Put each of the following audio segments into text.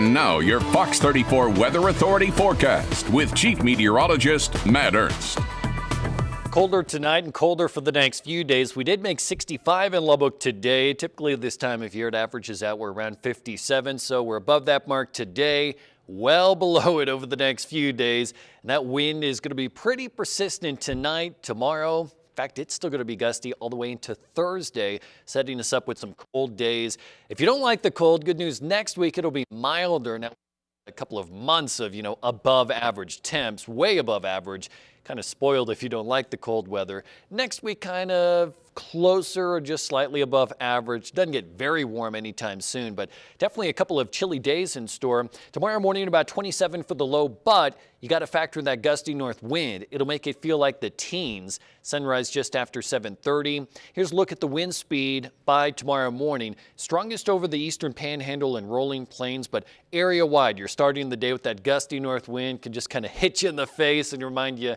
And now your Fox 34 Weather Authority forecast with Chief Meteorologist Matt Ernst. Colder tonight and colder for the next few days. We did make 65 in Lubbock today. Typically this time of year it averages out we're around 57, so we're above that mark today, well below it over the next few days. And that wind is going to be pretty persistent tonight, tomorrow. In fact, it's still going to be gusty all the way into Thursday, setting us up with some cold days. If you don't like the cold, good news, next week it'll be milder. Now, a couple of months of, above average temps, way above average. Kind of spoiled if you don't like the cold weather. Next week, kind of closer or just slightly above average. Doesn't get very warm anytime soon, but definitely a couple of chilly days in store. Tomorrow morning, about 27 for the low, but you got to factor in that gusty north wind. It'll make it feel like the teens. Sunrise just after 7:30. Here's a look at the wind speed by tomorrow morning. Strongest over the eastern panhandle and rolling plains, but area wide. You're starting the day with that gusty north wind. Can just kind of hit you in the face and remind you,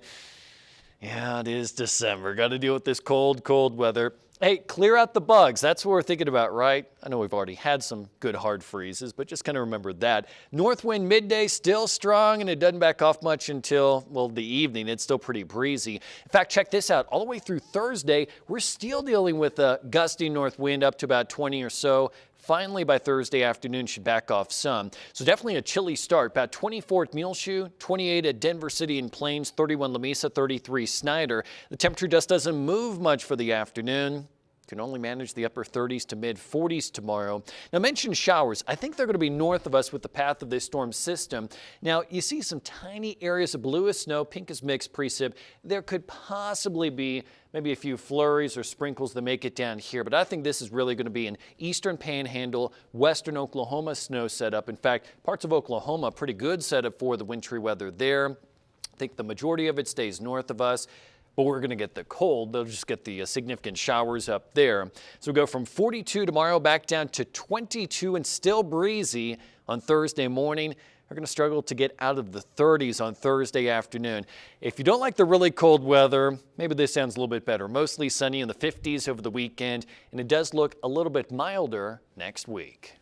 yeah, it is December. Got to deal with this cold, cold weather. Hey, clear out the bugs. That's what we're thinking about, right? I know we've already had some good hard freezes, but just kind of remember that. North wind midday still strong, and it doesn't back off much until, well, the evening. It's still pretty breezy. In fact, check this out. All the way through Thursday, we're still dealing with a gusty north wind up to about 20 or so. Finally, by Thursday afternoon, should back off some. So definitely a chilly start. About 24 at Muleshoe, 28 at Denver City and Plains, 31 Lamesa, 33 Snyder. The temperature just doesn't move much for the afternoon. Can only manage the upper 30s to mid 40s tomorrow. Now, I mentioned showers. I think they're going to be north of us with the path of this storm system. Now, you see some tiny areas of bluish snow, pinkish mixed precip. There could possibly be maybe a few flurries or sprinkles that make it down here, but I think this is really going to be an eastern panhandle, western Oklahoma snow setup. In fact, parts of Oklahoma, pretty good setup for the wintry weather there. I think the majority of it stays north of us. But we're going to get the cold. They'll just get the significant showers up there. So we go from 42 tomorrow back down to 22 and still breezy on Thursday morning. We're going to struggle to get out of the 30s on Thursday afternoon. If you don't like the really cold weather, maybe this sounds a little bit better. Mostly sunny in the 50s over the weekend, and it does look a little bit milder next week.